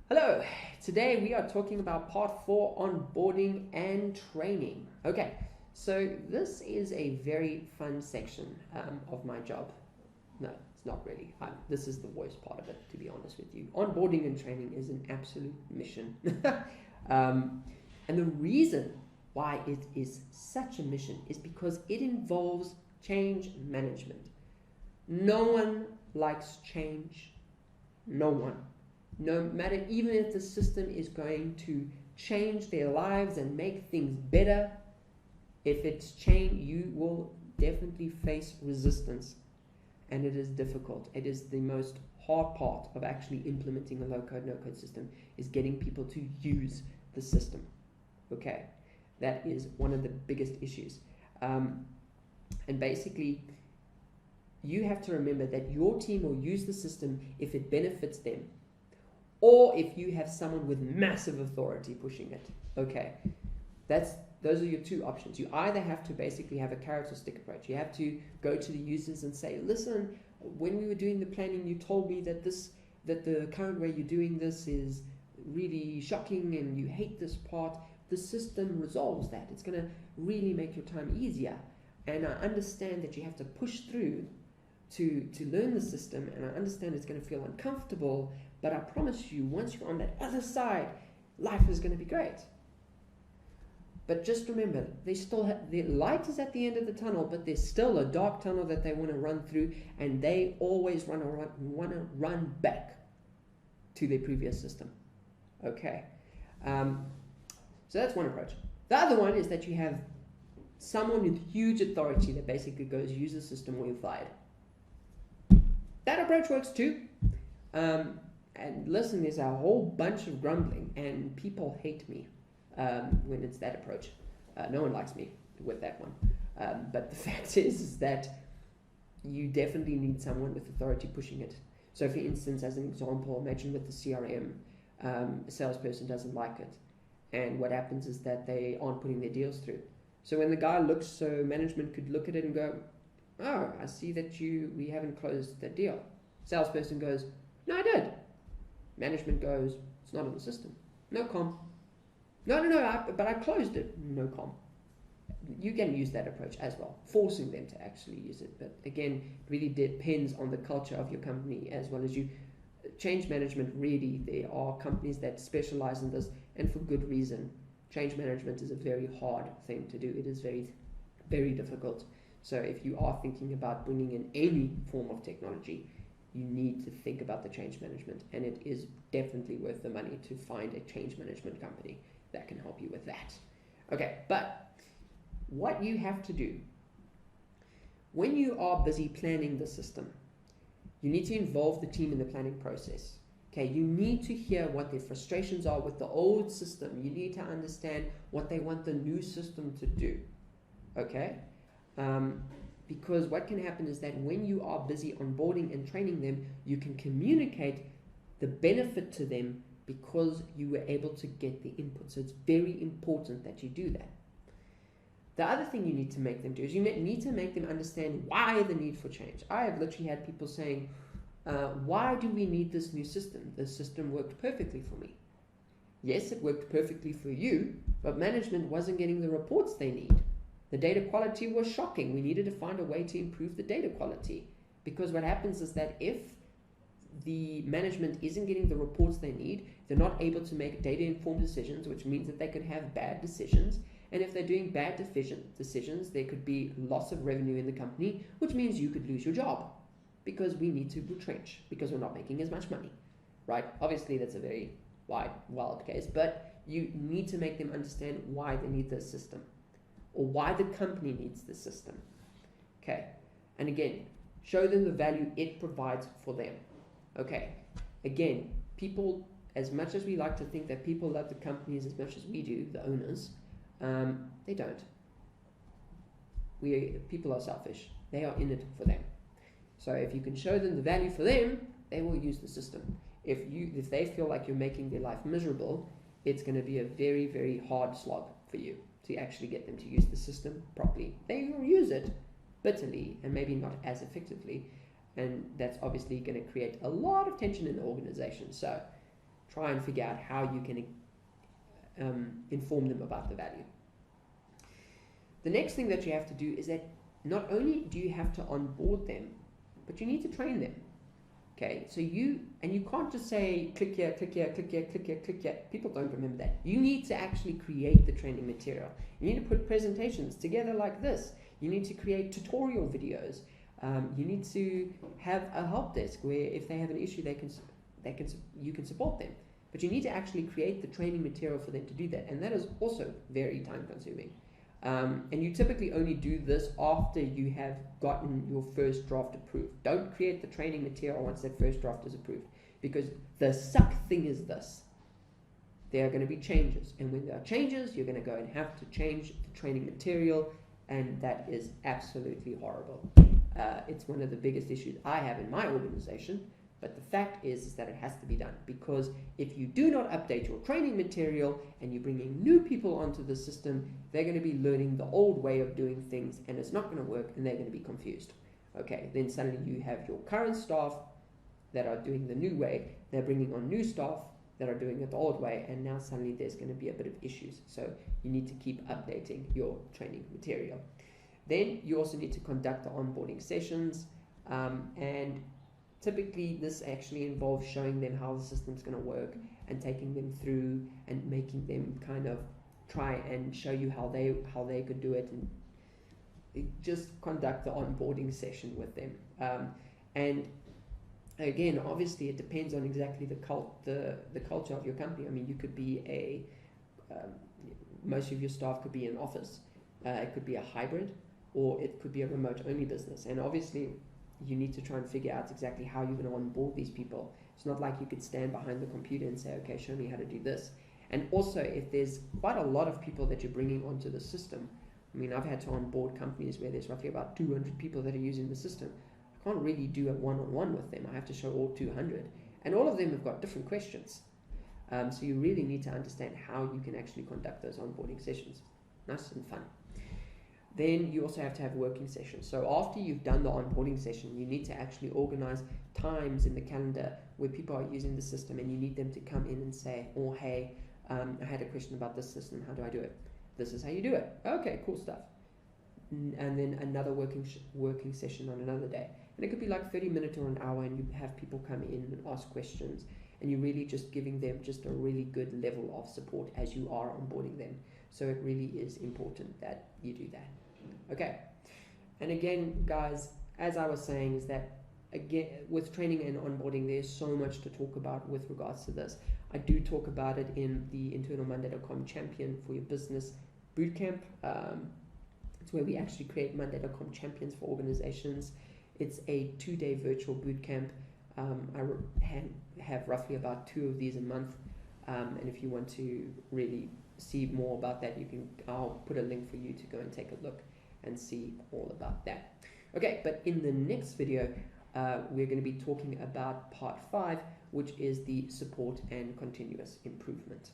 Hello, today we are talking about part 4, onboarding and training. Okay, so this is a very fun section of my job. No, it's not really. This is the worst part of it, to be honest with you. Onboarding and training is an absolute mission. And the reason why it is such a mission is because it involves change management. No one likes change. No one. No matter, even if the system is going to change their lives and make things better, if it's changed, you will definitely face resistance, and it is difficult. It is the most hard part of actually implementing a low-code, no-code system, is getting people to use the system. Okay, that is one of the biggest issues. And basically, you have to remember that your team will use the system if it benefits them, or if you have someone with massive authority pushing it. Okay, those are your two options. You either have to basically have a carrot or stick approach. You have to go to the users and say, listen, when we were doing the planning, you told me that the current way you're doing this is really shocking and you hate this part. The system resolves that. It's going to really make your time easier. And I understand that you have to push through to learn the system, and I understand it's going to feel uncomfortable, but I promise you, once you're on that other side, life is going to be great. But just remember, they still have, the light is at the end of the tunnel, but there's still a dark tunnel that they want to run through, and they always want to run back to their previous system. Okay, so that's one approach. The other one is that you have someone with huge authority that basically goes, use the system or you're fired. That approach works too. And listen, there's a whole bunch of grumbling, and people hate me when it's that approach. No one likes me with that one. But the fact is that you definitely need someone with authority pushing it. So for instance, as an example, imagine with the CRM, a salesperson doesn't like it. And what happens is that they aren't putting their deals through. So when the guy looks, so management could look at it and go, oh, I see that we haven't closed that deal. Salesperson goes, no, I did. Management goes, it's not in the system. No com. No, but I closed it. No com. You can use that approach as well, forcing them to actually use it. But again, it really depends on the culture of your company as well as you. Change management, really, there are companies that specialize in this, and for good reason. Change management is a very hard thing to do. It is very, very difficult. So if you are thinking about bringing in any form of technology, you need to think about the change management, and it is definitely worth the money to find a change management company that can help you with that. Okay, but what you have to do when you are busy planning the system, you need to involve the team in the planning process. Okay, you need to hear what their frustrations are with the old system. You need to understand what they want the new system to do. Okay? Because what can happen is that when you are busy onboarding and training them, you can communicate the benefit to them because you were able to get the input. So it's very important that you do that. The other thing you need to make them do is you need to make them understand why the need for change. I have literally had people saying, why do we need this new system? The system worked perfectly for me. Yes, it worked perfectly for you, but management wasn't getting the reports they need. The data quality was shocking. We needed to find a way to improve the data quality, because what happens is that if the management isn't getting the reports they need, they're not able to make data-informed decisions, which means that they could have bad decisions. And if they're doing bad decisions, there could be loss of revenue in the company, which means you could lose your job because we need to retrench because we're not making as much money, right? Obviously, that's a very wild case, but you need to make them understand why they need this system or why the company needs the system, okay? And again, show them the value it provides for them, okay? Again, people, as much as we like to think that people love the companies as much as we do, the owners, they don't. People are selfish. They are in it for them. So if you can show them the value for them, they will use the system. If they feel like you're making their life miserable, it's going to be a very, very hard slog for you to actually get them to use the system properly. They will use it bitterly and maybe not as effectively, and that's obviously going to create a lot of tension in the organization. So try and figure out how you can inform them about the value. The next thing that you have to do is that not only do you have to onboard them, but you need to train them. Okay, so you can't just say click here, click here, click here, click here, click here. People don't remember that. You need to actually create the training material. You need to put presentations together like this. You need to create tutorial videos. You need to have a help desk where if they have an issue, you can support them. But you need to actually create the training material for them to do that, and that is also very time consuming. And you typically only do this after you have gotten your first draft approved. Don't create the training material once that first draft is approved, because the suck thing is this. There are going to be changes, and when there are changes, you're going to go and have to change the training material, and that is absolutely horrible. It's one of the biggest issues I have in my organization, but the fact is that it has to be done, because if you do not update your training material and you bring in new people onto the system, they're going to be learning the old way of doing things, and it's not going to work, and they're going to be confused. Okay, then suddenly you have your current staff that are doing the new way, they're bringing on new staff that are doing it the old way, and now suddenly there's going to be a bit of issues. So you need to keep updating your training material. Then you also need to conduct the onboarding sessions, and typically this actually involves showing them how the system's going to work and taking them through and making them kind of try and show you how they could do it, and just conduct the onboarding session with them. And again, obviously it depends on exactly the culture of your company. I mean, you could be most of your staff could be in office, it could be a hybrid, or it could be a remote only business, and obviously you need to try and figure out exactly how you're going to onboard these people. It's not like you could stand behind the computer and say, okay, show me how to do this. And also, if there's quite a lot of people that you're bringing onto the system, I mean, I've had to onboard companies where there's roughly about 200 people that are using the system. I can't really do a one-on-one with them. I have to show all 200. And all of them have got different questions. So you really need to understand how you can actually conduct those onboarding sessions. Nice and fun. Then you also have to have working sessions. So after you've done the onboarding session, you need to actually organize times in the calendar where people are using the system, and you need them to come in and say, oh, hey, I had a question about this system. How do I do it? This is how you do it. Okay, cool stuff. And then another working session on another day. And it could be like 30 minutes or an hour, and you have people come in and ask questions, and you're really just giving them just a really good level of support as you are onboarding them. So it really is important that you do that. Okay, and again, guys, as I was saying, is that again with training and onboarding, there's so much to talk about with regards to this. I do talk about it in the internal Monday.com Champion for Your Business Bootcamp. It's where we actually create Monday.com champions for organizations. It's a 2-day virtual bootcamp. I have roughly about 2 of these a month, and if you want to really see more about that, I'll put a link for you to go and take a look and see all about that. Okay, but in the next video, we're going to be talking about part 5, which is the support and continuous improvement.